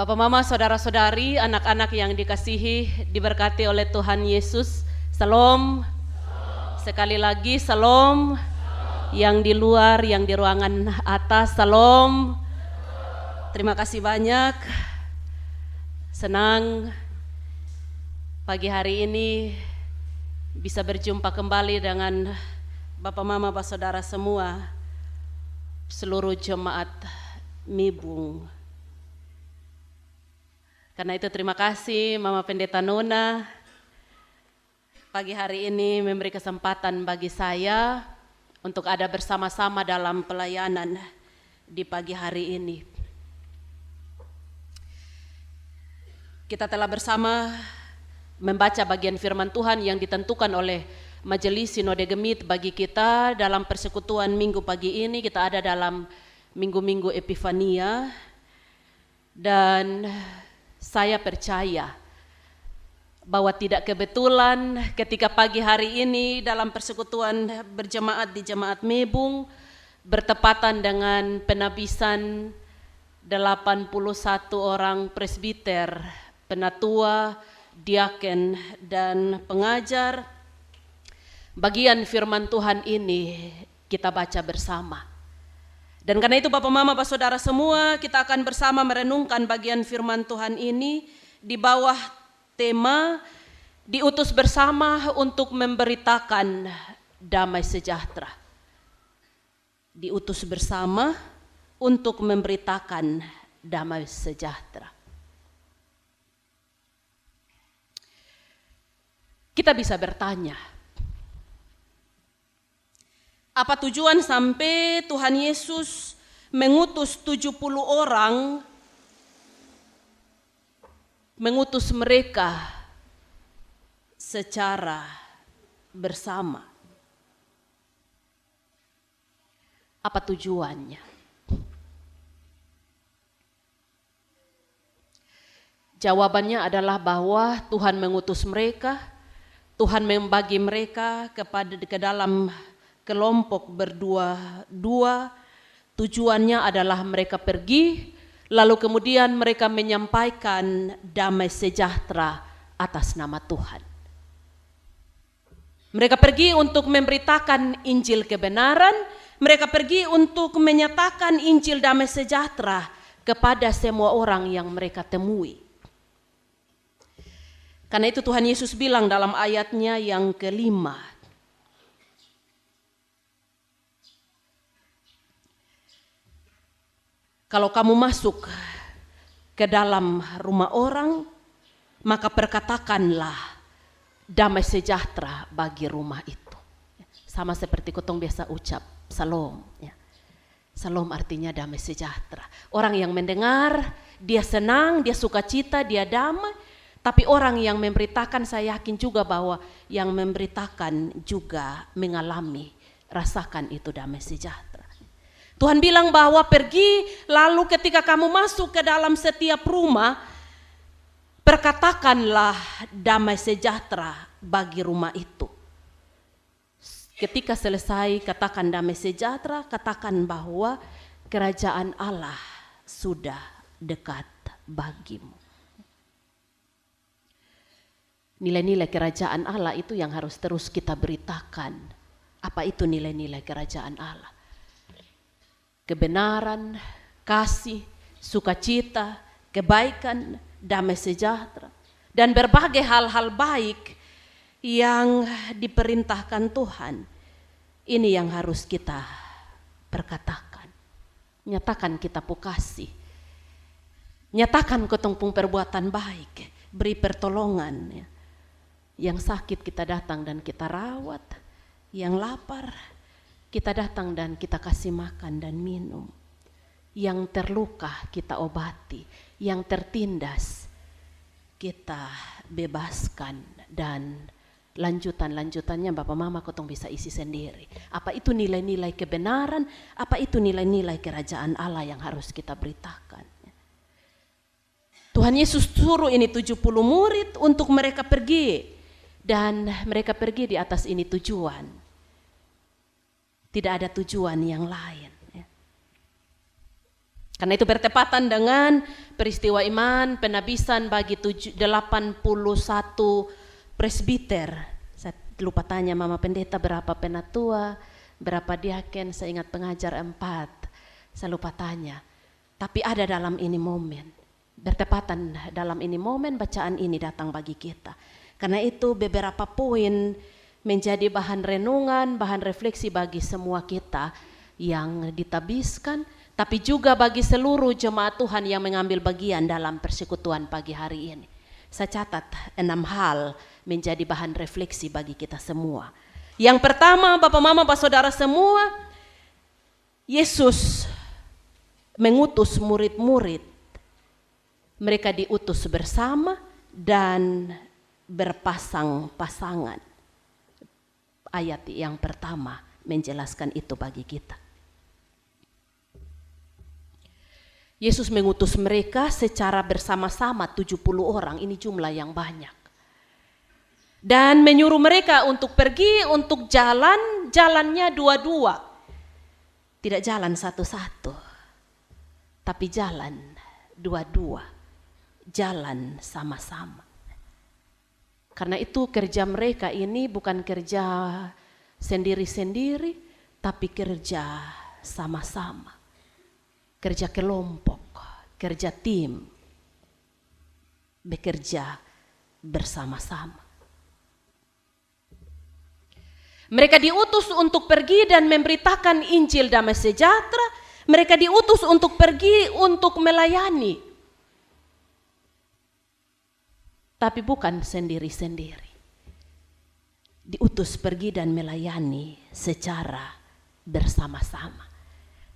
Bapak, Mama, saudara-saudari, anak-anak yang dikasihi, diberkati oleh Tuhan Yesus. Salam. Sekali lagi salam. Yang di luar, yang di ruangan atas, salam. Terima kasih banyak. Senang pagi hari ini bisa berjumpa kembali dengan Bapak, Mama, Bapak, saudara semua, seluruh jemaat Mibung. Karena itu terima kasih Mama Pendeta Nona pagi hari ini memberi kesempatan bagi saya untuk ada bersama-sama dalam pelayanan di pagi hari ini. Kita telah bersama membaca bagian firman Tuhan yang ditentukan oleh Majelis Sinode Gemit bagi kita dalam persekutuan minggu pagi ini. Kita ada dalam minggu-minggu Epifania, dan saya percaya bahwa tidak kebetulan ketika pagi hari ini dalam persekutuan berjemaat di Jemaat Mebung bertepatan dengan penabisan 81 orang presbiter, penatua, diaken, dan pengajar. Bagian firman Tuhan ini kita baca bersama. Dan karena itu Bapak, Mama, Bapak, saudara semua, kita akan bersama merenungkan bagian firman Tuhan ini di bawah tema diutus bersama untuk memberitakan damai sejahtera. Diutus bersama untuk memberitakan damai sejahtera. Kita bisa bertanya, apa tujuan sampai Tuhan Yesus mengutus 70 orang, mengutus mereka secara bersama? Apa tujuannya? Jawabannya adalah bahwa Tuhan mengutus mereka, Tuhan membagi mereka ke dalam kelompok berdua-dua. Tujuannya adalah mereka pergi, lalu kemudian mereka menyampaikan damai sejahtera atas nama Tuhan. Mereka pergi untuk memberitakan Injil kebenaran, mereka pergi untuk menyatakan Injil damai sejahtera kepada semua orang yang mereka temui. Karena itu Tuhan Yesus bilang dalam ayatnya yang kelima, kalau kamu masuk ke dalam rumah orang, maka perkatakanlah damai sejahtera bagi rumah itu. Sama seperti kotong biasa ucap, salam. Salam artinya damai sejahtera. Orang yang mendengar, dia senang, dia sukacita, dia damai. Tapi orang yang memberitakan, saya yakin juga bahwa yang memberitakan juga mengalami, rasakan itu damai sejahtera. Tuhan bilang bahwa pergi, lalu ketika kamu masuk ke dalam setiap rumah, perkatakanlah damai sejahtera bagi rumah itu. Ketika selesai katakan damai sejahtera, katakan bahwa kerajaan Allah sudah dekat bagimu. Nilai-nilai kerajaan Allah itu yang harus terus kita beritakan. Apa itu nilai-nilai kerajaan Allah? Kebenaran, kasih, sukacita, kebaikan, damai sejahtera, dan berbagai hal-hal baik yang diperintahkan Tuhan. Ini yang harus kita perkatakan. Nyatakan kita pu kasih. Nyatakan kotong pung perbuatan baik, beri pertolongan. Yang sakit kita datang dan kita rawat, yang lapar kita datang dan kita kasih makan dan minum. Yang terluka kita obati, yang tertindas kita bebaskan, dan lanjutannya Bapak, Mama, kotong bisa isi sendiri. Apa itu nilai-nilai kebenaran, apa itu nilai-nilai kerajaan Allah yang harus kita beritakan. Tuhan Yesus suruh ini 70 murid untuk mereka pergi, dan mereka pergi di atas ini tujuan. Tidak ada tujuan yang lain. Karena itu bertepatan dengan peristiwa iman penabisan bagi 81 presbiter. Saya lupa tanya Mama Pendeta berapa penatua, berapa diaken, saya ingat pengajar 4. Saya lupa tanya. Tapi ada dalam ini momen. Bertepatan dalam ini momen bacaan ini datang bagi kita. Karena itu beberapa poin menjadi bahan renungan, bahan refleksi bagi semua kita yang ditabiskan, tapi juga bagi seluruh jemaat Tuhan yang mengambil bagian dalam persekutuan pagi hari ini. Saya catat 6 hal menjadi bahan refleksi bagi kita semua. Yang pertama, Bapak Mama, Bapak Saudara semua, Yesus mengutus murid-murid. Mereka diutus bersama dan berpasang-pasangan. Ayat yang pertama menjelaskan itu bagi kita. Yesus mengutus mereka secara bersama-sama 70 orang, ini jumlah yang banyak. Dan menyuruh mereka untuk pergi, untuk jalannya dua-dua. Tidak jalan satu-satu, tapi jalan dua-dua, jalan sama-sama. Karena itu kerja mereka ini bukan kerja sendiri-sendiri, tapi kerja sama-sama. Kerja kelompok, kerja tim, bekerja bersama-sama. Mereka diutus untuk pergi dan memberitakan Injil damai sejahtera. Mereka diutus untuk pergi untuk melayani. Tapi bukan sendiri-sendiri. Diutus pergi dan melayani secara bersama-sama.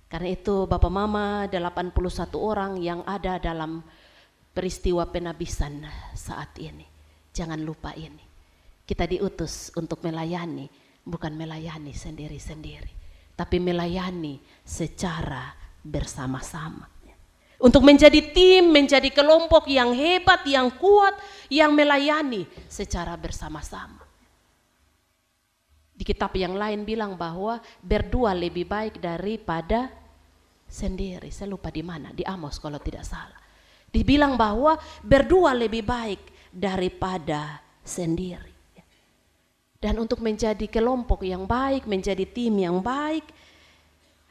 Karena itu Bapak Mama 81 orang yang ada dalam peristiwa penabisan saat ini. Jangan lupa ini. Kita diutus untuk melayani, bukan melayani sendiri-sendiri, tapi melayani secara bersama-sama. Untuk menjadi tim, menjadi kelompok yang hebat, yang kuat, yang melayani secara bersama-sama. Di kitab yang lain bilang bahwa berdua lebih baik daripada sendiri. Saya lupa di mana, di Amos kalau tidak salah. Dibilang bahwa berdua lebih baik daripada sendiri. Dan untuk menjadi kelompok yang baik, menjadi tim yang baik,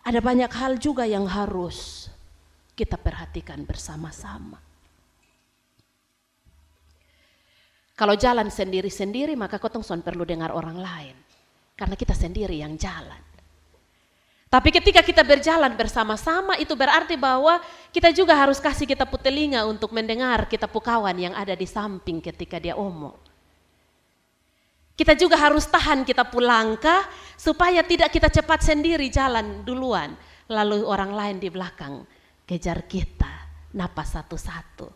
ada banyak hal juga yang harus kita perhatikan bersama-sama. Kalau jalan sendiri-sendiri, maka kotong perlu dengar orang lain. Karena kita sendiri yang jalan. Tapi ketika kita berjalan bersama-sama, itu berarti bahwa kita juga harus kasih kita telinga untuk mendengar kita kawan yang ada di samping ketika dia omong. Kita juga harus tahan kita langkah supaya tidak kita cepat sendiri jalan duluan. Lalu orang lain di belakang kejar kita, napas satu-satu.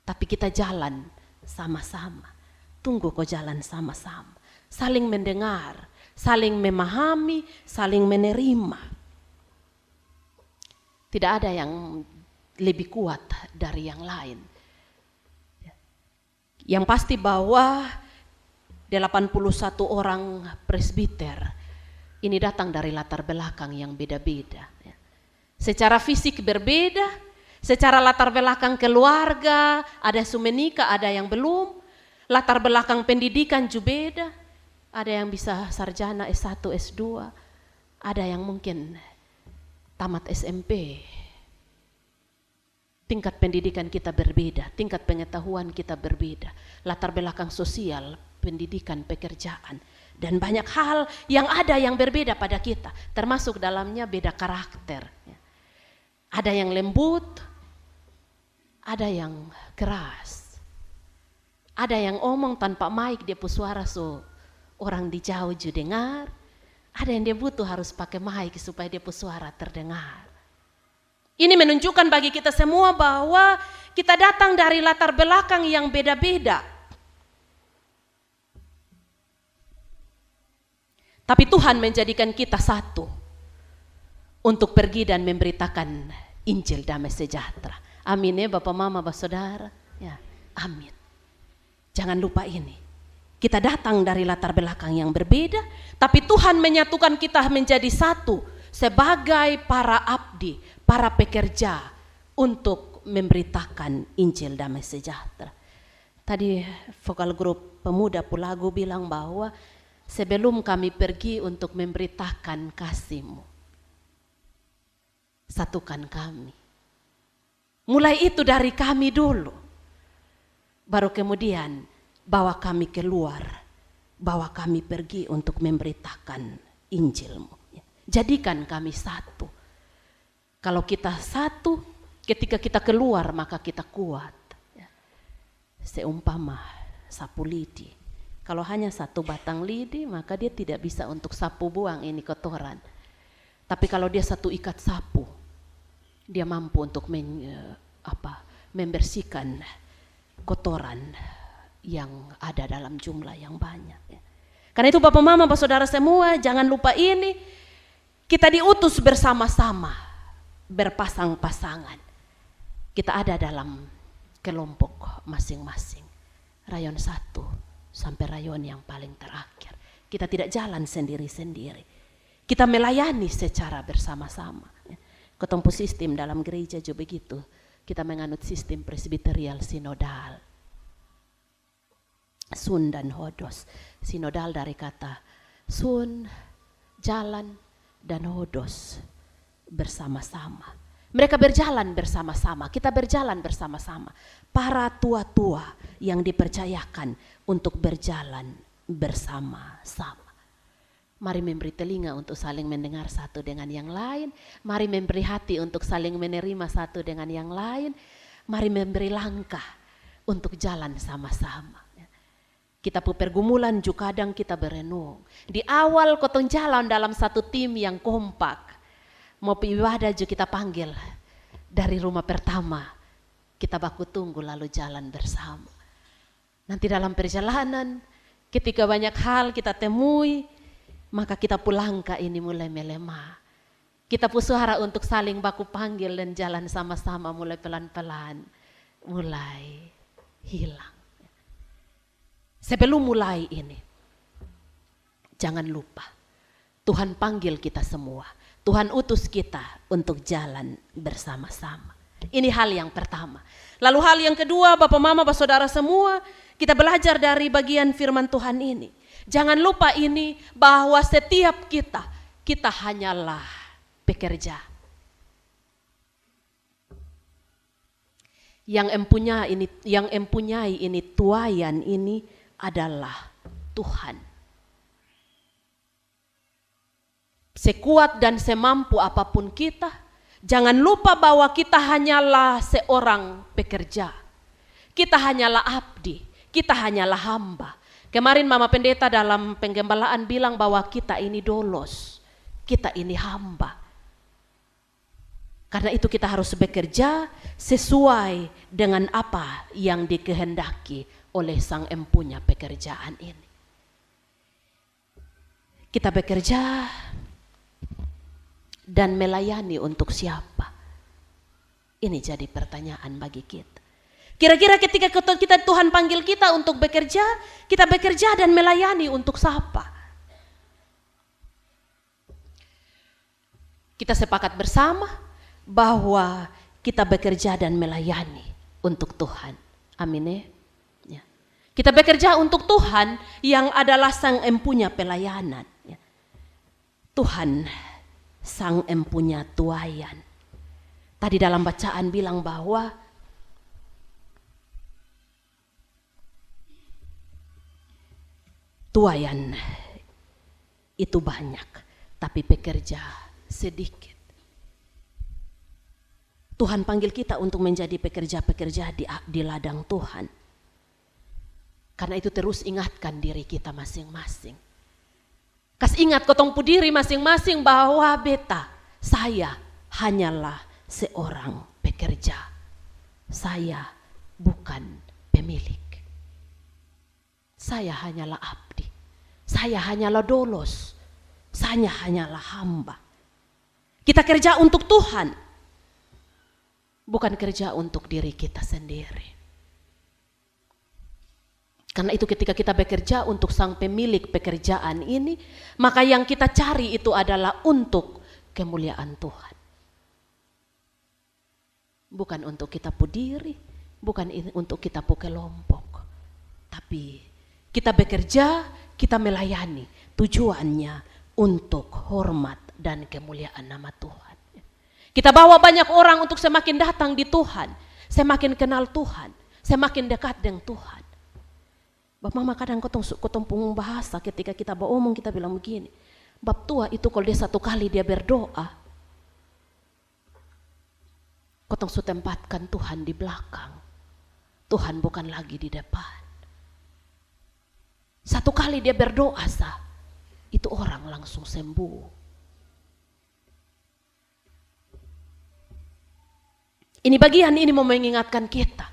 Tapi kita jalan sama-sama. Tunggu kok jalan sama-sama. Saling mendengar, saling memahami, saling menerima. Tidak ada yang lebih kuat dari yang lain. Yang pasti bahwa 81 orang presbiter ini datang dari latar belakang yang beda-beda. Secara fisik berbeda, secara latar belakang keluarga, ada yang menikah, ada yang belum. Latar belakang pendidikan juga beda. Ada yang bisa sarjana S1, S2, ada yang mungkin tamat SMP. Tingkat pendidikan kita berbeda, tingkat pengetahuan kita berbeda. Latar belakang sosial, pendidikan, pekerjaan. Dan banyak hal yang ada yang berbeda pada kita, termasuk dalamnya beda karakter. Ada yang lembut, ada yang keras. Ada yang omong tanpa mic, dia suara so orang di jauh juga dengar. Ada yang dia butuh harus pakai mic supaya dia suara terdengar. Ini menunjukkan bagi kita semua bahwa kita datang dari latar belakang yang beda-beda. Tapi Tuhan menjadikan kita satu untuk pergi dan memberitakan Injil damai sejahtera. Amin ya Bapak Mama, Bapak Saudara. Ya, amin. Jangan lupa ini. Kita datang dari latar belakang yang berbeda, tapi Tuhan menyatukan kita menjadi satu sebagai para abdi, para pekerja untuk memberitakan Injil damai sejahtera. Tadi vokal grup pemuda Pulagu bilang bahwa sebelum kami pergi untuk memberitakan kasih-Mu, satukan kami. Mulai itu dari kami dulu. Baru kemudian bawa kami keluar, bawa kami pergi untuk memberitakan Injil-Mu. Jadikan kami satu. Kalau kita satu, ketika kita keluar maka kita kuat. Seumpama sapu lidi. Kalau hanya satu batang lidi maka dia tidak bisa untuk sapu buang ini kotoran. Tapi kalau dia satu ikat sapu, dia mampu untuk membersihkan kotoran yang ada dalam jumlah yang banyak. Karena itu Bapak Mama, Bapak Saudara semua, jangan lupa ini, kita diutus bersama-sama, berpasang-pasangan. Kita ada dalam kelompok masing-masing, rayon 1 sampai rayon yang paling terakhir. Kita tidak jalan sendiri-sendiri, kita melayani secara bersama-sama. Ketompo sistem dalam gereja juga begitu. Kita menganut sistem presbiterial sinodal. Sun dan hodos. Sinodal dari kata sun, jalan, dan hodos, bersama-sama. Mereka berjalan bersama-sama, kita berjalan bersama-sama. Para tua-tua yang dipercayakan untuk berjalan bersama-sama. Mari memberi telinga untuk saling mendengar satu dengan yang lain. Mari memberi hati untuk saling menerima satu dengan yang lain. Mari memberi langkah untuk jalan sama-sama. Kita pergumulan juga kadang kita berenung. Di awal kotong jalan dalam satu tim yang kompak. Mau ibadah juga kita panggil dari rumah pertama. Kita baku tunggu lalu jalan bersama. Nanti dalam perjalanan ketika banyak hal kita temui, maka kita pulangka ini mulai melemah. Kita suara untuk saling baku panggil dan jalan sama-sama mulai pelan-pelan, mulai hilang. Sebelum mulai ini, jangan lupa, Tuhan panggil kita semua. Tuhan utus kita untuk jalan bersama-sama. Ini hal yang pertama. Lalu hal yang kedua, Bapak Mama, Bapak Saudara semua, kita belajar dari bagian firman Tuhan ini. Jangan lupa ini bahwa setiap kita hanyalah pekerja. Yang empunyai ini tuayan ini adalah Tuhan. Sekuat dan semampu apapun kita, jangan lupa bahwa kita hanyalah seorang pekerja. Kita hanyalah abdi, kita hanyalah hamba. Kemarin Mama Pendeta dalam penggembalaan bilang bahwa kita ini dolos, kita ini hamba. Karena itu kita harus bekerja sesuai dengan apa yang dikehendaki oleh Sang Empunya pekerjaan ini. Kita bekerja dan melayani untuk siapa? Ini jadi pertanyaan bagi kita. Kira-kira ketika kita Tuhan panggil kita untuk bekerja, kita bekerja dan melayani untuk siapa? Kita sepakat bersama bahwa kita bekerja dan melayani untuk Tuhan. Amin ya. Kita bekerja untuk Tuhan yang adalah Sang Empunya pelayanan. Tuhan Sang Empunya tuayan. Tadi dalam bacaan bilang bahwa tuayan itu banyak, tapi pekerja sedikit. Tuhan panggil kita untuk menjadi pekerja-pekerja di ladang Tuhan. Karena itu terus ingatkan diri kita masing-masing. Kas ingat kotong pudiri masing-masing bahwa beta, saya hanyalah seorang pekerja. Saya bukan pemilik. Saya hanyalah abdi. Saya hanyalah dolos. Saya hanyalah hamba. Kita kerja untuk Tuhan. Bukan kerja untuk diri kita sendiri. Karena itu ketika kita bekerja untuk Sang pemilik pekerjaan ini, maka yang kita cari itu adalah untuk kemuliaan Tuhan. Bukan untuk kita pu diri, bukan untuk kita pu kelompok. Tapi kita bekerja, kita melayani. Tujuannya untuk hormat dan kemuliaan nama Tuhan. Kita bawa banyak orang untuk semakin datang di Tuhan, semakin kenal Tuhan, semakin dekat dengan Tuhan. Bapak mama kadang kotong pungung bahasa ketika kita beromong, kita bilang begini, bab tua itu kalau dia satu kali dia berdoa, kotong su tempatkan Tuhan di belakang, Tuhan bukan lagi di depan. Satu kali dia berdoa sah, itu orang langsung sembuh. Ini bagian ini mau mengingatkan kita.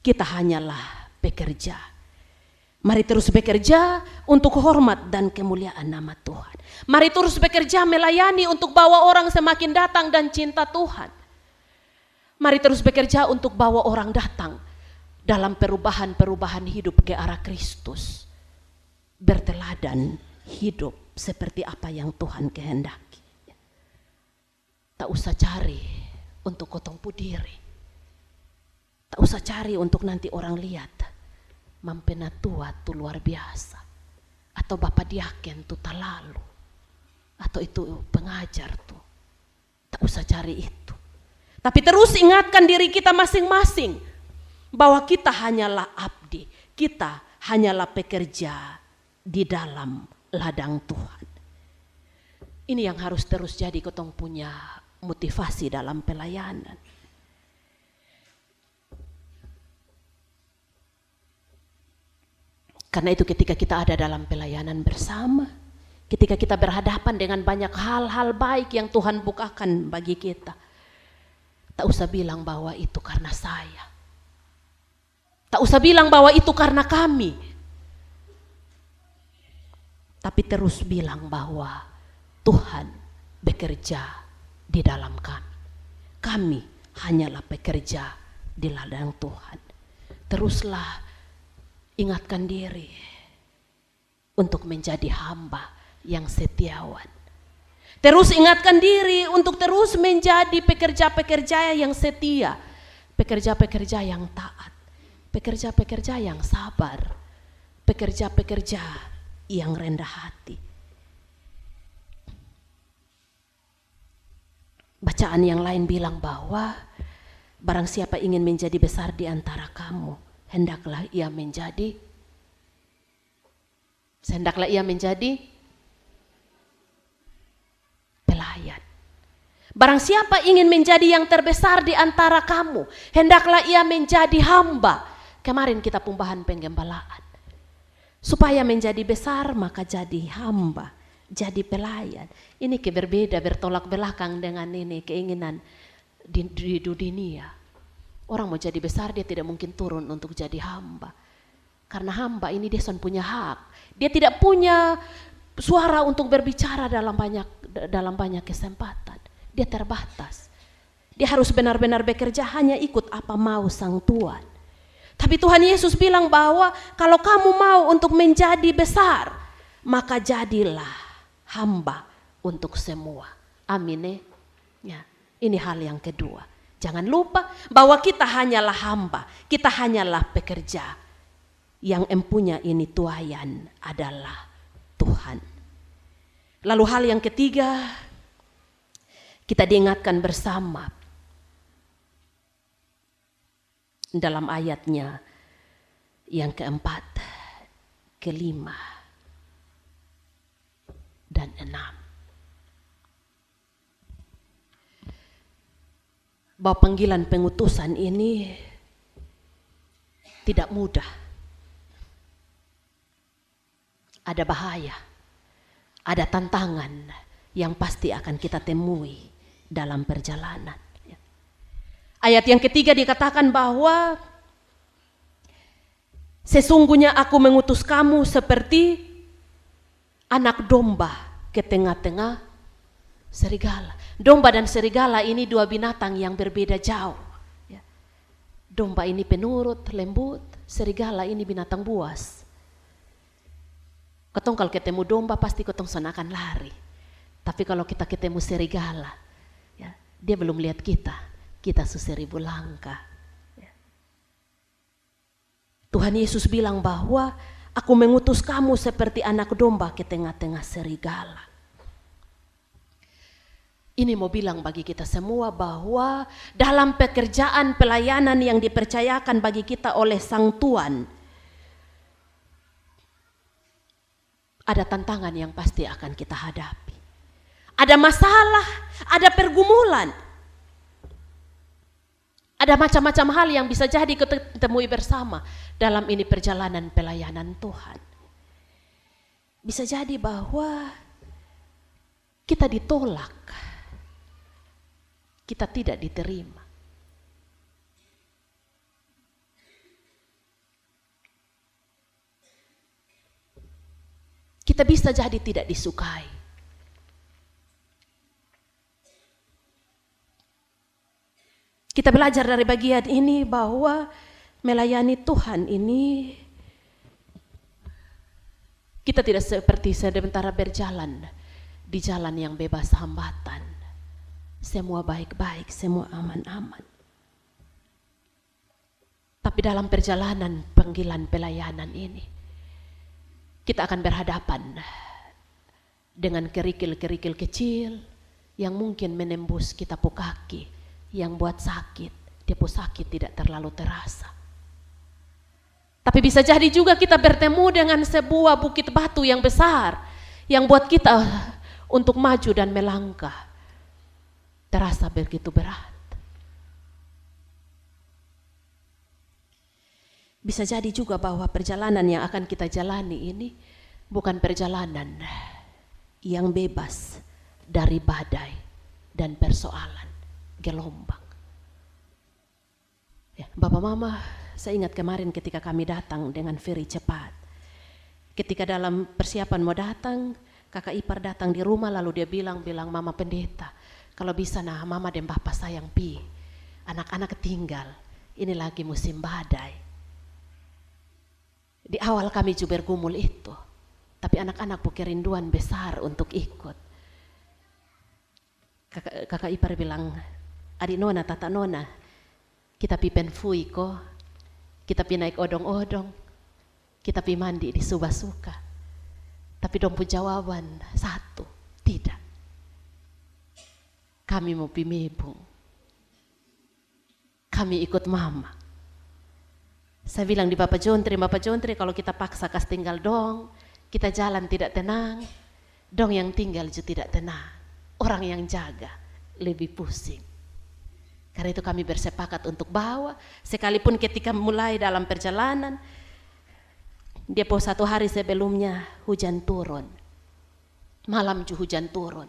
Kita hanyalah pekerja. Mari terus bekerja untuk hormat dan kemuliaan nama Tuhan. Mari terus bekerja melayani untuk bawa orang semakin datang dan cinta Tuhan. Mari terus bekerja untuk bawa orang datang dalam perubahan-perubahan hidup ke arah Kristus. Berteladan hidup seperti apa yang Tuhan kehendaki. Tak usah cari untuk kotong pu diri. Tak usah cari untuk nanti orang lihat mampena tua tu luar biasa, atau bapak diaken tu talalu, atau itu pengajar tu. Tak usah cari itu. Tapi terus ingatkan diri kita masing-masing bahwa kita hanyalah abdi, kita hanyalah pekerja di dalam ladang Tuhan. Ini yang harus terus jadi kotong punya motivasi dalam pelayanan. Karena itu ketika kita ada dalam pelayanan bersama, ketika kita berhadapan dengan banyak hal-hal baik yang Tuhan bukakan bagi kita, tak usah bilang bahwa itu karena saya. Tak usah bilang bahwa itu karena kami. Tapi terus bilang bahwa Tuhan bekerja di dalam kami. Kami hanyalah pekerja di ladang Tuhan. Teruslah ingatkan diri untuk menjadi hamba yang setiawan. Terus ingatkan diri untuk terus menjadi pekerja-pekerja yang setia, pekerja-pekerja yang taat, pekerja-pekerja yang sabar, pekerja-pekerja yang rendah hati. Bacaan yang lain bilang bahwa barang siapa ingin menjadi besar di antara kamu, hendaklah ia menjadi pelayan. Barang siapa ingin menjadi yang terbesar di antara kamu, hendaklah ia menjadi hamba. Kemarin kita pembahasan penggembalaan. Supaya menjadi besar maka jadi hamba, jadi pelayan. Ini berbeda, bertolak belakang dengan ini keinginan di dunia. Orang mau jadi besar dia tidak mungkin turun untuk jadi hamba. Karena hamba ini dia punya hak. Dia tidak punya suara untuk berbicara dalam banyak kesempatan. Dia terbatas. Dia harus benar-benar bekerja hanya ikut apa mau sang Tuhan. Tapi Tuhan Yesus bilang bahwa kalau kamu mau untuk menjadi besar, maka jadilah hamba untuk semua. Amin ya. Ini hal yang kedua. Jangan lupa bahwa kita hanyalah hamba, kita hanyalah pekerja. Yang empunya ini tuayan adalah Tuhan. Lalu hal yang ketiga, kita diingatkan bersama dalam ayatnya yang keempat, kelima, dan 6. Bahwa panggilan pengutusan ini tidak mudah. Ada bahaya, ada tantangan yang pasti akan kita temui dalam perjalanan. Ayat yang ketiga dikatakan bahwa sesungguhnya aku mengutus kamu seperti anak domba ke tengah-tengah serigala. Domba dan serigala ini dua binatang yang berbeda jauh. Domba ini penurut, lembut, serigala ini binatang buas. Ketong kalau ketemu domba pasti ketong akan lari. Tapi kalau kita ketemu serigala, ya, Dia belum lihat kita 1000 langkah. Tuhan Yesus bilang bahwa aku mengutus kamu seperti anak domba ke tengah-tengah serigala. Ini mau bilang bagi kita semua bahwa dalam pekerjaan pelayanan yang dipercayakan bagi kita oleh Sang Tuhan, ada tantangan yang pasti akan kita hadapi. Ada masalah, ada pergumulan. Ada macam-macam hal yang bisa jadi kita temui bersama dalam ini perjalanan pelayanan Tuhan. Bisa jadi bahwa kita ditolak, kita tidak diterima. Kita bisa jadi tidak disukai. Kita belajar dari bagian ini bahwa melayani Tuhan ini kita tidak seperti sementara berjalan di jalan yang bebas hambatan. Semua baik-baik, semua aman-aman. Tapi dalam perjalanan panggilan pelayanan ini, kita akan berhadapan dengan kerikil-kerikil kecil yang mungkin menembus kita pu kaki, yang buat sakit, dia pu sakit tidak terlalu terasa. Tapi bisa jadi juga kita bertemu dengan sebuah bukit batu yang besar, yang buat kita untuk maju dan melangkah terasa begitu berat. Bisa jadi juga bahwa perjalanan yang akan kita jalani ini bukan perjalanan yang bebas dari badai dan persoalan, gelombang. Ya, Bapak Mama, saya ingat kemarin ketika kami datang dengan ferry cepat. Ketika dalam persiapan mau datang, kakak ipar datang di rumah lalu dia bilang Mama Pendeta, kalau bisa nah Mama dan Bapak sayang pi, anak-anak ketinggal, ini lagi musim badai. Di awal kami juga bergumul itu, tapi anak-anak punya kerinduan besar untuk ikut. Kakak ipar bilang, adik nona, tata nona, kita pi penfui ko, kita pi naik odong-odong, kita pi mandi di Subasuka. Tapi dong pu jawaban satu, tidak. Kami mau pi Mebung. Kami ikut Mama. Saya bilang di Bapak Jontri kalau kita paksa kas tinggal dong, kita jalan tidak tenang, dong yang tinggal juga tidak tenang. Orang yang jaga lebih pusing. Karena itu kami bersepakat untuk bawa, sekalipun ketika mulai dalam perjalanan, dia po 1 hari sebelumnya hujan turun, malam juga hujan turun,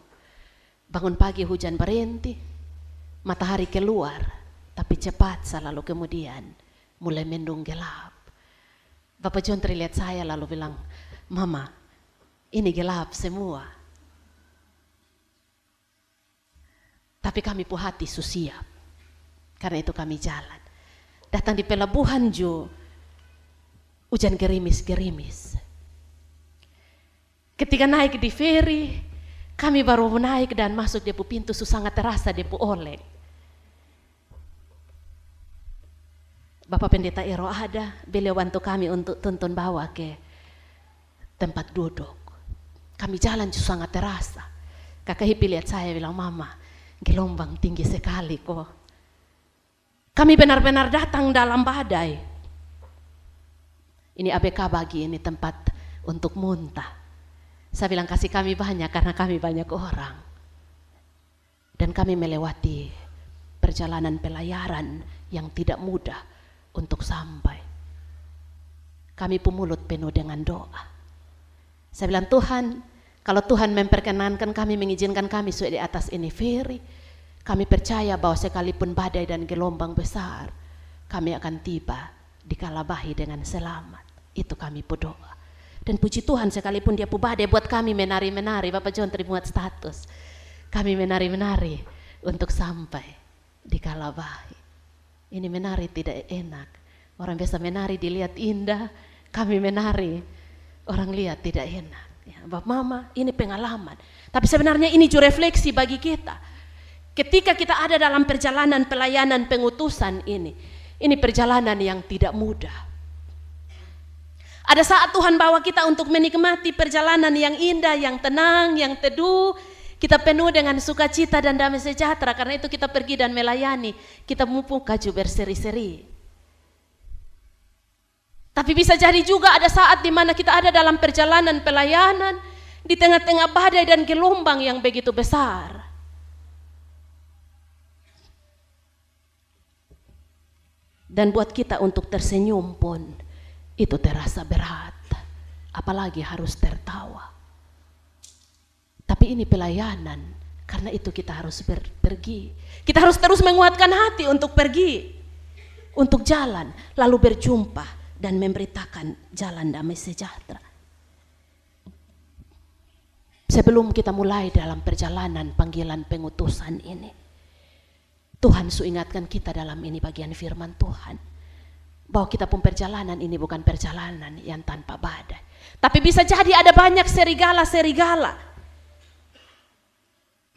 bangun pagi hujan berhenti, matahari keluar, tapi cepat selalu kemudian mulai mendung gelap. Bapak Jontri lihat saya lalu bilang, Mama, ini gelap semua. Tapi kami pu hati siap. Karena itu kami jalan. Datang di pelabuhan jo, hujan gerimis-gerimis. Ketika naik di ferry, kami baru naik dan masuk di pintu sangat terasa di oleng. Bapak Pendeta Ero ada, beliau bantu kami untuk tuntun bawa ke tempat duduk. Kami jalan sangat terasa. Kakak Hipi lihat saya bilang, Mama, gelombang tinggi sekali kok. Kami benar-benar datang dalam badai. Ini ABK bagi ini tempat untuk muntah. Saya bilang kasih kami banyak karena kami banyak orang. Dan kami melewati perjalanan pelayaran yang tidak mudah untuk sampai. Kami pun mulut penuh dengan doa. Saya bilang Tuhan, kalau Tuhan memperkenankan kami, mengizinkan kami sudah di atas ini ferry, kami percaya bahwa sekalipun badai dan gelombang besar, kami akan tiba di Kalabahi dengan selamat. Itu kami berdoa. Dan puji Tuhan sekalipun dia badai buat kami menari-menari, Bapak Jontri buat status. Kami menari-menari untuk sampai di Kalabahi. Ini menari tidak enak. Orang biasa menari dilihat indah, kami menari, orang lihat tidak enak. Ya, Bapak Mama, ini pengalaman. Tapi sebenarnya ini juga refleksi bagi kita. Ketika kita ada dalam perjalanan pelayanan pengutusan ini perjalanan yang tidak mudah. Ada saat Tuhan bawa kita untuk menikmati perjalanan yang indah, yang tenang, yang teduh. Kita penuh dengan sukacita dan damai sejahtera, karena itu kita pergi dan melayani. Kita mumpung kaju berseri-seri. Tapi bisa jadi juga ada saat di mana kita ada dalam perjalanan pelayanan di tengah-tengah badai dan gelombang yang begitu besar. Dan buat kita untuk tersenyum pun itu terasa berat, apalagi harus tertawa. Tapi ini pelayanan, karena itu kita harus pergi. Kita harus terus menguatkan hati untuk pergi, untuk jalan, lalu berjumpa dan memberitakan jalan damai sejahtera. Sebelum kita mulai dalam perjalanan panggilan pengutusan ini, Tuhan ingatkan kita dalam ini bagian firman Tuhan, bahwa kita pun perjalanan ini bukan perjalanan yang tanpa badai. Tapi bisa jadi ada banyak serigala-serigala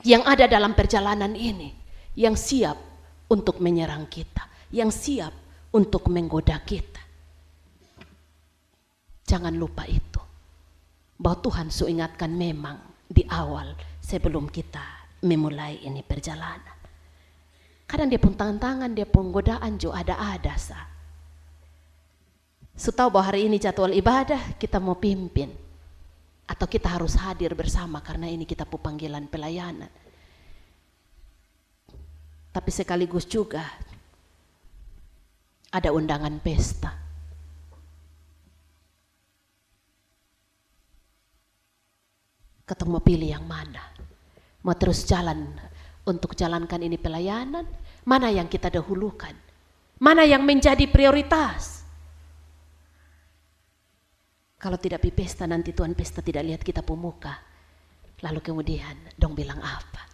yang ada dalam perjalanan ini, yang siap untuk menyerang kita, yang siap untuk menggoda kita. Jangan lupa itu, bahwa Tuhan ingatkan memang di awal sebelum kita memulai ini perjalanan. Kadang dia pun tangan-tangan, dia pun godaan juga ada sah. Tahu bahwa hari ini jadwal ibadah kita mau pimpin, atau kita harus hadir bersama karena ini kita panggilan pelayanan. Tapi sekaligus juga ada undangan pesta. Ketemu mau pilih yang mana? Mau terus jalan untuk jalankan ini pelayanan? Mana yang kita dahulukan? Mana yang menjadi prioritas? Kalau tidak pergi pesta, nanti Tuhan pesta tidak lihat kita pemuka. Lalu kemudian dong bilang apa?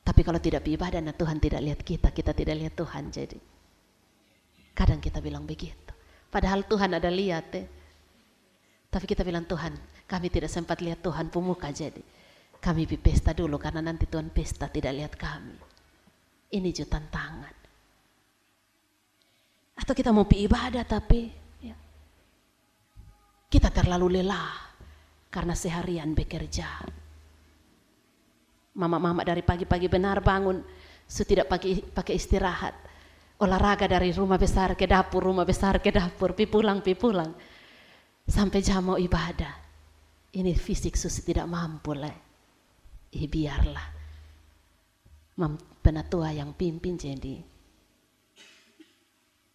Tapi kalau tidak pergi ibadah, nah Tuhan tidak lihat kita tidak lihat Tuhan. Jadi kadang kita bilang begitu. Padahal Tuhan ada lihat Tapi kita bilang, Tuhan, kami tidak sempat lihat Tuhan pemuka, jadi kami pergi pesta dulu karena nanti Tuhan pesta tidak lihat kami. Ini juga tantangan. Atau kita mau pergi ibadah tapi kita terlalu lelah karena seharian bekerja. Mama-mama dari pagi-pagi benar bangun, tidak pakai istirahat. Olahraga dari rumah besar ke dapur, pi pulang. Sampai jam mau ibadah. Ini fisik susi tidak mampu lah. Biarlah. Penatua yang pimpin jadi.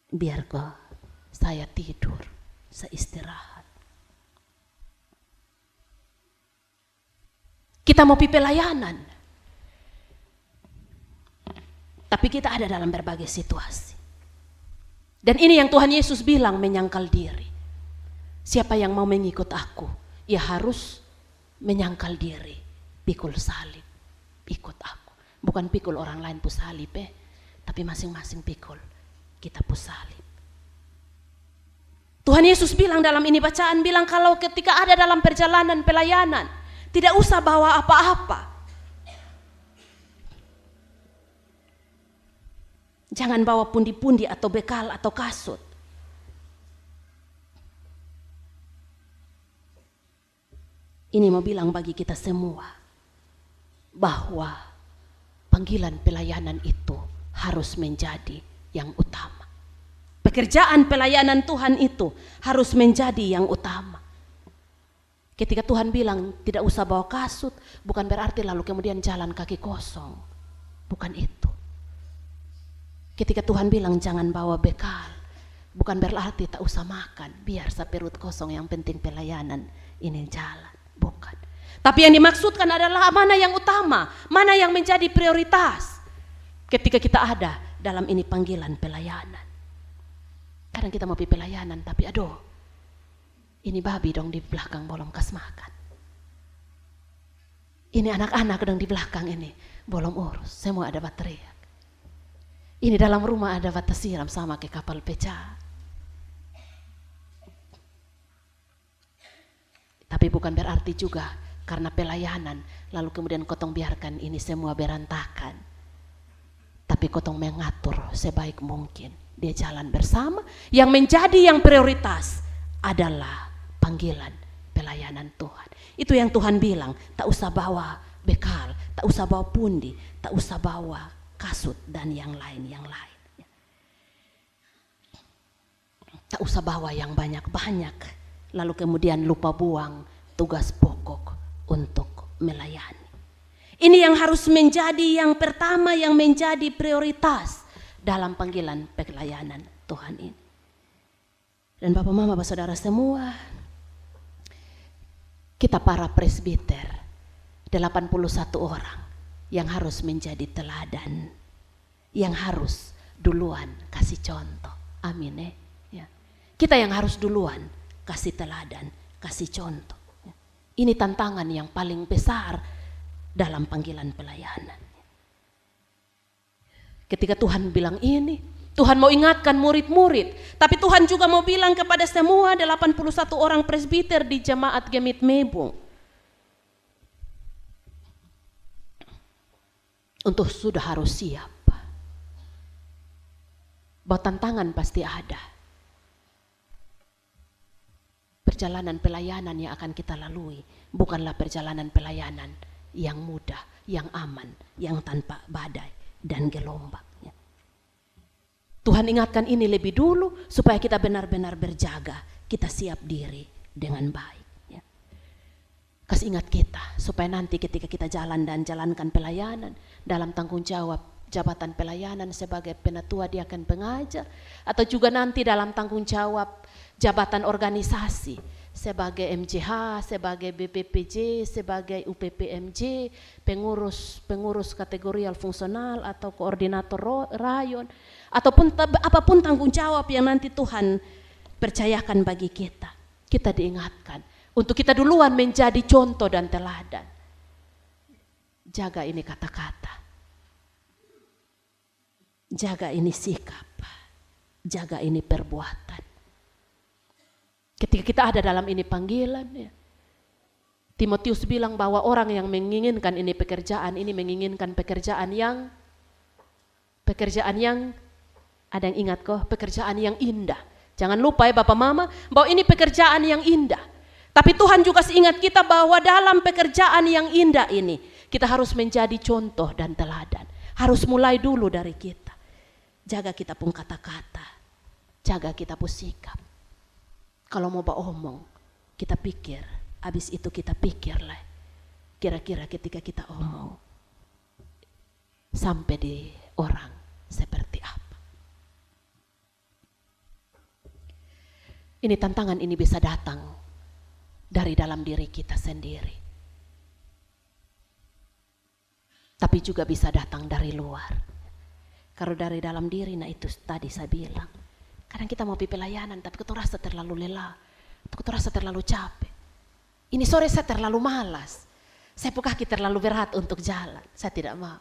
Biar kok saya tidur, saya istirahat. Kita mau pipi pelayanan, tapi kita ada dalam berbagai situasi. Dan ini yang Tuhan Yesus bilang, menyangkal diri. Siapa yang mau mengikut aku, ia harus menyangkal diri, pikul salib, ikut aku. Bukan pikul orang lain pu salib, tapi masing-masing pikul kita pu salib. Tuhan Yesus bilang dalam ini bacaan, bilang kalau ketika ada dalam perjalanan pelayanan, tidak usah bawa apa-apa. Jangan bawa pundi-pundi atau bekal atau kasut. Ini mau bilang bagi kita semua bahwa panggilan pelayanan itu harus menjadi yang utama. Pekerjaan pelayanan Tuhan itu harus menjadi yang utama. Ketika Tuhan bilang tidak usah bawa kasut, bukan berarti lalu kemudian jalan kaki kosong. Bukan itu. Ketika Tuhan bilang jangan bawa bekal, bukan berarti tak usah makan, biar sa perut kosong, yang penting pelayanan ini jalan. Bukan. Tapi yang dimaksudkan adalah mana yang utama, mana yang menjadi prioritas ketika kita ada dalam ini panggilan pelayanan. Kadang kita mau pergi pelayanan tapi aduh, ini babi dong di belakang bolong kas makan. Ini anak-anak dong di belakang ini bolong urus, semua ada baterai. Ini dalam rumah ada bata siram sama ke kapal pecah. Tapi bukan berarti juga karena pelayanan, lalu kemudian kotong biarkan ini semua berantakan. Tapi kotong mengatur sebaik mungkin. Dia jalan bersama. Yang menjadi yang prioritas adalah panggilan pelayanan Tuhan. Itu yang Tuhan bilang, tak usah bawa bekal, tak usah bawa pundi, tak usah bawa kasut dan yang lain. Tak usah bawa yang banyak-banyak, lalu kemudian lupa buang tugas pokok untuk melayani. Ini yang harus menjadi yang pertama, yang menjadi prioritas dalam panggilan pelayanan Tuhan ini. Dan Bapak Mama, Bapak Saudara semua, kita para presbiter 81 orang yang harus menjadi teladan, yang harus duluan kasih contoh. Amin ya. Kita yang harus duluan kasih teladan, kasih contoh. Ini tantangan yang paling besar dalam panggilan pelayanan. Ketika Tuhan bilang ini, Tuhan mau ingatkan murid-murid, tapi Tuhan juga mau bilang kepada semua 81 orang presbiter di jemaat Gemit Mebung, untuk sudah harus siap. Bahwa tantangan pasti ada. Perjalanan pelayanan yang akan kita lalui bukanlah perjalanan pelayanan yang mudah, yang aman, yang tanpa badai dan gelombang. Tuhan ingatkan ini lebih dulu supaya kita benar-benar berjaga, kita siap diri dengan baik. Kasih ingat kita supaya nanti ketika kita jalan dan jalankan pelayanan dalam tanggung jawab jabatan pelayanan sebagai penatua diaken pengajar, atau juga nanti dalam tanggung jawab jabatan organisasi sebagai MJH, sebagai BPPJ, sebagai UPPMJ, pengurus kategorial fungsional atau koordinator rayon, ataupun apapun tanggung jawab yang nanti Tuhan percayakan bagi kita. Kita diingatkan untuk kita duluan menjadi contoh dan teladan. Jaga ini kata-kata, jaga ini sikap, jaga ini perbuatan. Ketika kita ada dalam ini panggilan, Timotius bilang bahwa orang yang menginginkan ini pekerjaan, ini menginginkan pekerjaan yang ada yang ingat kok, pekerjaan yang indah. Jangan lupa ya Bapak Mama, bahwa ini pekerjaan yang indah. Tapi Tuhan juga ingat kita bahwa dalam pekerjaan yang indah ini, kita harus menjadi contoh dan teladan. Harus mulai dulu dari kita. Jaga kita pun kata-kata, jaga kita pun sikap. Kalau mau omong, kita pikir, habis itu kita pikirlah. Kira-kira ketika kita omong, sampai di orang seperti apa. Ini tantangan ini bisa datang dari dalam diri kita sendiri. Tapi juga bisa datang dari luar. Kalau dari dalam diri, nah itu tadi saya bilang. Kadang kita mau pergi pelayanan, tapi kita rasa terlalu lelah, kita rasa terlalu capek. Ini sore saya terlalu malas, saya kaki terlalu berat untuk jalan, saya tidak mau.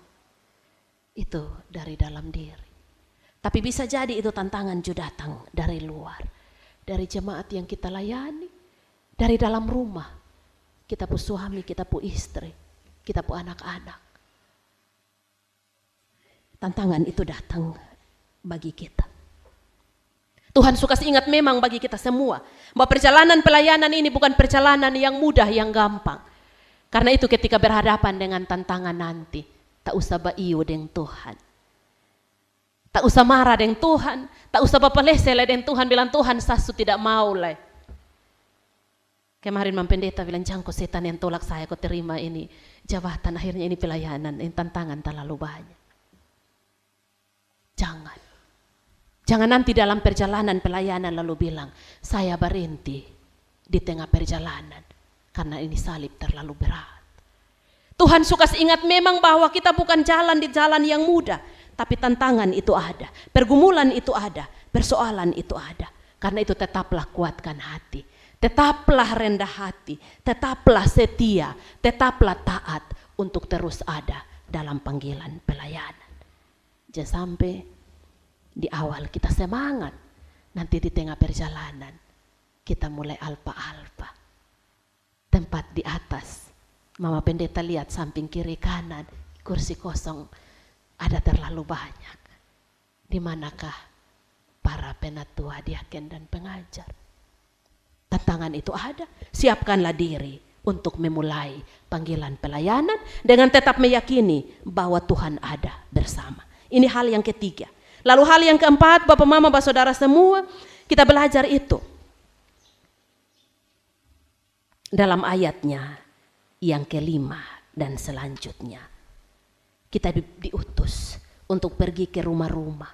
Itu dari dalam diri. Tapi bisa jadi itu tantangan juga datang dari luar, dari jemaat yang kita layani, dari dalam rumah. Kita pun suami, kita pun istri, kita pun anak-anak. Tantangan itu datang bagi kita. Tuhan suka ingat memang bagi kita semua bahwa perjalanan pelayanan ini bukan perjalanan yang mudah, yang gampang. Karena itu ketika berhadapan dengan tantangan nanti, tak usah baiu dengan Tuhan. Tak usah marah dengan Tuhan, tak usah papalese dengan Tuhan, bilang Tuhan sasu tidak mau lah. Kemarin Pendeta bilang, jangko setan yang tolak saya, kau terima ini jabatan, akhirnya ini pelayanan, ini tantangan terlalu banyak. Jangan nanti dalam perjalanan pelayanan lalu bilang, saya berhenti di tengah perjalanan karena ini salib terlalu berat. Tuhan suka ingat memang bahwa kita bukan jalan di jalan yang mudah, tapi tantangan itu ada, pergumulan itu ada, persoalan itu ada. Karena itu tetaplah kuatkan hati, tetaplah rendah hati, tetaplah setia, tetaplah taat untuk terus ada dalam panggilan pelayanan. Jangan sampai di awal kita semangat, nanti di tengah perjalanan kita mulai alpa-alpa. Tempat di atas Mama pendeta lihat samping kiri kanan, kursi kosong ada terlalu banyak. Di manakah para penatua, diaken dan pengajar? Tantangan itu ada. Siapkanlah diri untuk memulai panggilan pelayanan dengan tetap meyakini bahwa Tuhan ada bersama. Ini hal yang ketiga. Lalu hal yang keempat, Bapak Mama, Bapak Saudara semua, kita belajar itu dalam ayatnya yang kelima dan selanjutnya. Kita diutus untuk pergi ke rumah-rumah,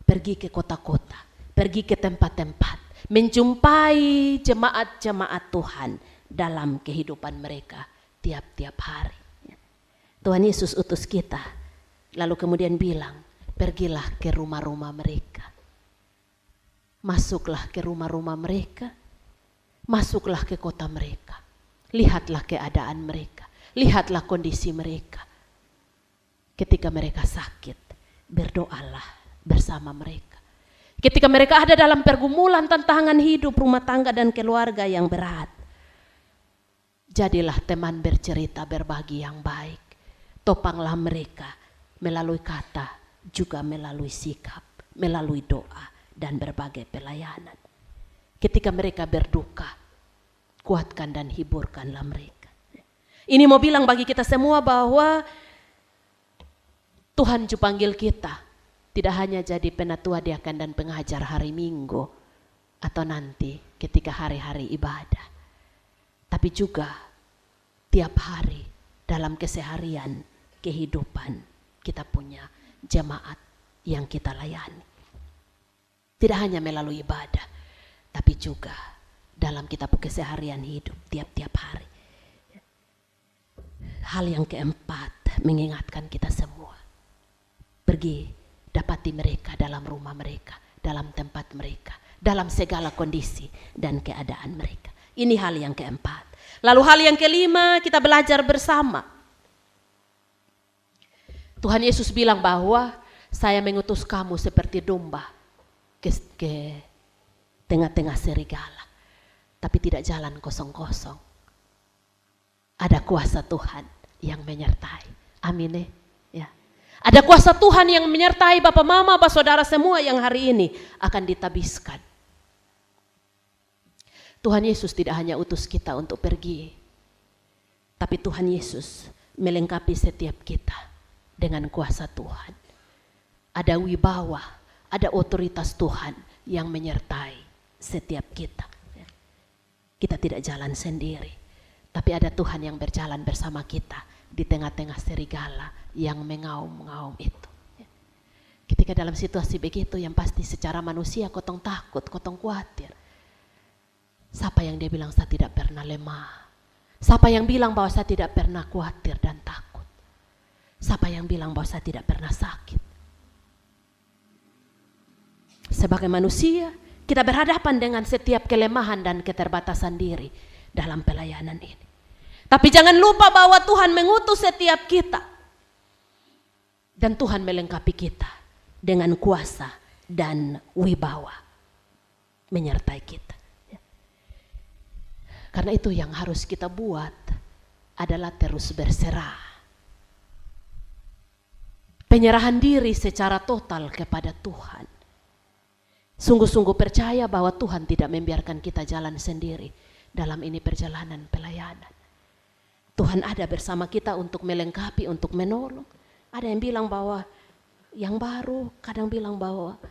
pergi ke kota-kota, pergi ke tempat-tempat, menjumpai jemaat-jemaat Tuhan dalam kehidupan mereka tiap-tiap hari. Tuhan Yesus utus kita, lalu kemudian bilang, pergilah ke rumah-rumah mereka. Masuklah ke rumah-rumah mereka, masuklah ke kota mereka. Lihatlah keadaan mereka, lihatlah kondisi mereka. Ketika mereka sakit, berdoalah bersama mereka. Ketika mereka ada dalam pergumulan tantangan hidup, rumah tangga dan keluarga yang berat, jadilah teman bercerita, berbagi yang baik. Topanglah mereka melalui kata, juga melalui sikap, melalui doa dan berbagai pelayanan. Ketika mereka berduka, kuatkan dan hiburkanlah mereka. Ini mau bilang bagi kita semua bahwa Tuhan juga panggil kita tidak hanya jadi penatua, diaken dan pengajar hari Minggu atau nanti ketika hari-hari ibadah, tapi juga tiap hari dalam keseharian kehidupan kita punya jemaat yang kita layani. Tidak hanya melalui ibadah, tapi juga dalam kita keseharian hidup tiap-tiap hari. Hal yang keempat, mengingatkan kita semua. Pergi, dapati mereka dalam rumah mereka, dalam tempat mereka, dalam segala kondisi dan keadaan mereka. Ini hal yang keempat. Lalu hal yang kelima, kita belajar bersama. Tuhan Yesus bilang bahwa saya mengutus kamu seperti domba ke tengah-tengah serigala. Tapi tidak jalan kosong-kosong. Ada kuasa Tuhan yang menyertai. Amin ya. Ada kuasa Tuhan yang menyertai Bapak Mama, Bapak Saudara semua yang hari ini akan ditabiskan. Tuhan Yesus tidak hanya utus kita untuk pergi, tapi Tuhan Yesus melengkapi setiap kita dengan kuasa Tuhan. Ada wibawa, ada otoritas Tuhan yang menyertai setiap kita. Kita tidak jalan sendiri, tapi ada Tuhan yang berjalan bersama kita di tengah-tengah serigala yang mengaum-ngaum itu. Ketika dalam situasi begitu, yang pasti secara manusia kotong takut, kotong khawatir. Siapa yang dia bilang saya tidak pernah lemah? Siapa yang bilang bahwa saya tidak pernah khawatir dan takut? Siapa yang bilang bahwa saya tidak pernah sakit? Sebagai manusia, kita berhadapan dengan setiap kelemahan dan keterbatasan diri dalam pelayanan ini. Tapi jangan lupa bahwa Tuhan mengutus setiap kita. Dan Tuhan melengkapi kita dengan kuasa dan wibawa. Menyertai kita. Karena itu yang harus kita buat adalah terus berserah. Penyerahan diri secara total kepada Tuhan. Sungguh-sungguh percaya bahwa Tuhan tidak membiarkan kita jalan sendiri dalam ini perjalanan pelayanan. Tuhan ada bersama kita untuk melengkapi, untuk menolong. Ada yang bilang bahwa yang baru, kadang bilang bahwa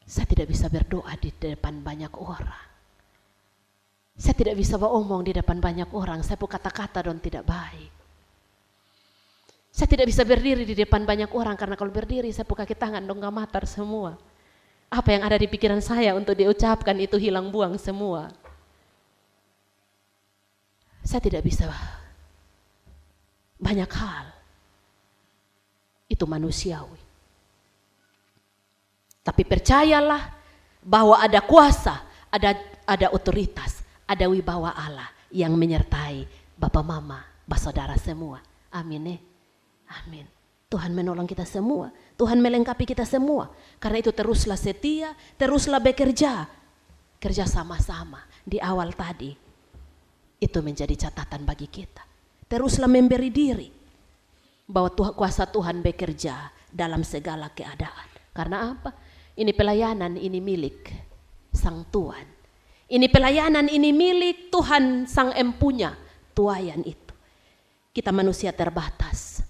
saya tidak bisa berdoa di depan banyak orang. Saya tidak bisa beromong di depan banyak orang, saya pun kata-kata dan tidak baik. Saya tidak bisa berdiri di depan banyak orang karena kalau berdiri saya pun kaki tangan dong gak matar semua. Apa yang ada di pikiran saya untuk diucapkan itu hilang buang semua. Saya tidak bisa banyak hal. Itu manusiawi. Tapi percayalah bahwa ada kuasa, ada otoritas, ada wibawa Allah yang menyertai Bapak Mama, Bapak Saudara semua. Amin. Amin. Tuhan menolong kita semua. Tuhan melengkapi kita semua. Karena itu teruslah setia, teruslah bekerja. Kerja sama-sama di awal tadi. Itu menjadi catatan bagi kita. Teruslah memberi diri bahwa kuasa Tuhan bekerja dalam segala keadaan. Karena apa? Ini pelayanan, ini milik Sang Tuhan. Ini pelayanan, ini milik Tuhan Sang Empunya tuayan itu. Kita manusia terbatas,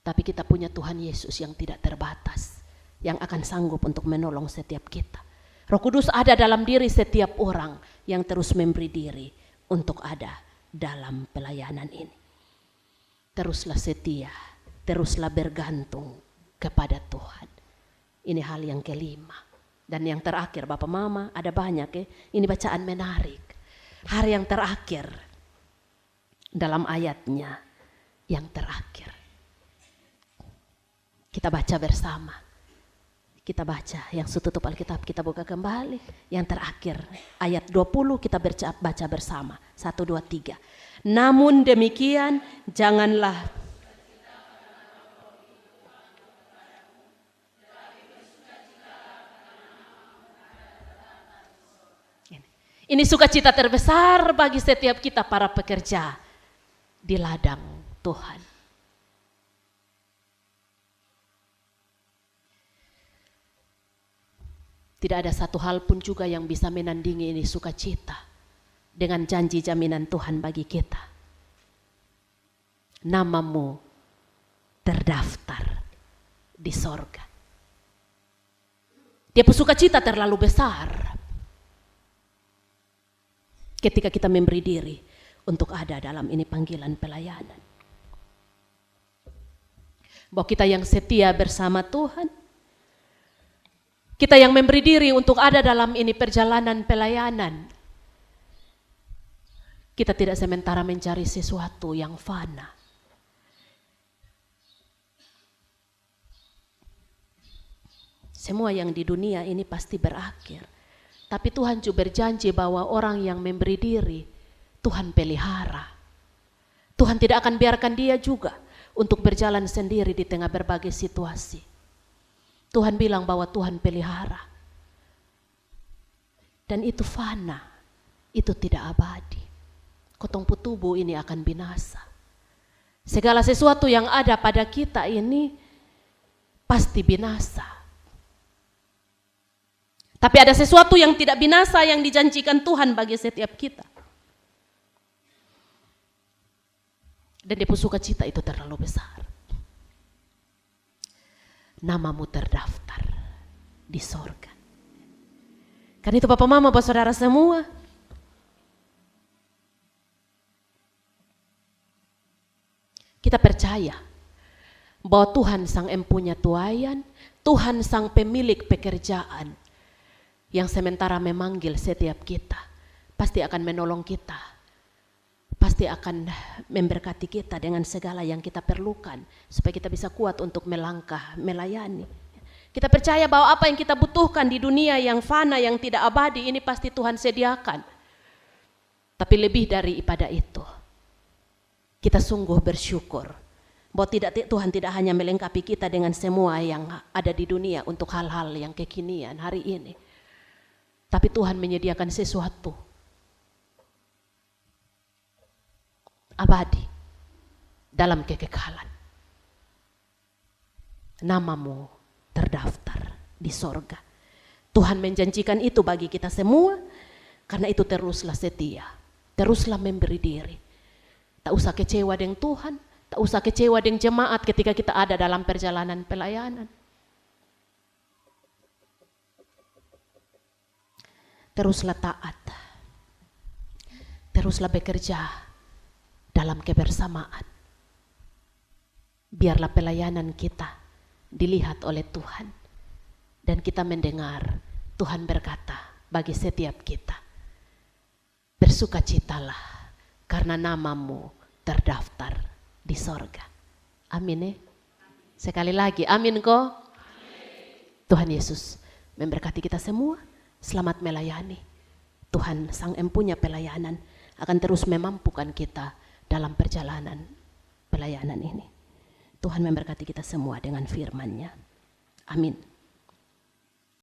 tapi kita punya Tuhan Yesus yang tidak terbatas, yang akan sanggup untuk menolong setiap kita. Roh Kudus ada dalam diri setiap orang yang terus memberi diri untuk ada dalam pelayanan ini. Teruslah setia, teruslah bergantung kepada Tuhan. Ini hal yang kelima. Dan yang terakhir, Bapak Mama, ada banyak ya. Ini bacaan menarik. Hari yang terakhir dalam ayatnya yang terakhir. Kita baca bersama. Kita baca yang tutup Alkitab, kita buka kembali. Yang terakhir, ayat 20 kita baca bersama. 1, 2, 3. Namun demikian, janganlah ini sukacita terbesar bagi setiap kita para pekerja di ladang Tuhan. Tidak ada satu hal pun juga yang bisa menandingi ini sukacita dengan janji jaminan Tuhan bagi kita. Namamu terdaftar di sorga. Dia sukacita terlalu besar ketika kita memberi diri untuk ada dalam ini panggilan pelayanan. Bahwa kita yang setia bersama Tuhan, kita yang memberi diri untuk ada dalam ini perjalanan pelayanan, kita tidak sementara mencari sesuatu yang fana. Semua yang di dunia ini pasti berakhir. Tapi Tuhan juga berjanji bahwa orang yang memberi diri, Tuhan pelihara. Tuhan tidak akan biarkan dia juga untuk berjalan sendiri di tengah berbagai situasi. Tuhan bilang bahwa Tuhan pelihara. Dan itu fana, itu tidak abadi. Kotong tubuh ini akan binasa. Segala sesuatu yang ada pada kita ini pasti binasa. Tapi ada sesuatu yang tidak binasa yang dijanjikan Tuhan bagi setiap kita. Dan dia sukacita itu terlalu besar. Namamu terdaftar di sorga. Karena itu Bapak Mama, Bapak Saudara semua, kita percaya bahwa Tuhan Sang Empunya tuayan, Tuhan Sang Pemilik pekerjaan, yang sementara memanggil setiap kita, pasti akan menolong kita, pasti akan memberkati kita dengan segala yang kita perlukan, supaya kita bisa kuat untuk melangkah, melayani. Kita percaya bahwa apa yang kita butuhkan di dunia yang fana, yang tidak abadi, ini pasti Tuhan sediakan. Tapi lebih daripada itu, kita sungguh bersyukur bahwa Tuhan tidak hanya melengkapi kita dengan semua yang ada di dunia untuk hal-hal yang kekinian hari ini, tapi Tuhan menyediakan sesuatu abadi dalam kekekalan. Namamu terdaftar di sorga. Tuhan menjanjikan itu bagi kita semua. Karena itu teruslah setia, teruslah memberi diri. Tak usah kecewa dengan Tuhan, tak usah kecewa dengan jemaat ketika kita ada dalam perjalanan pelayanan. Teruslah taat, teruslah bekerja dalam kebersamaan. Biarlah pelayanan kita dilihat oleh Tuhan, dan kita mendengar Tuhan berkata bagi setiap kita, bersukacitalah karena namamu terdaftar di sorga. Amin. Sekali lagi, amin kok. Tuhan Yesus memberkati kita semua. Selamat melayani. Tuhan Sang Empunya pelayanan akan terus memampukan kita dalam perjalanan pelayanan ini. Tuhan memberkati kita semua dengan firman-Nya. Amin.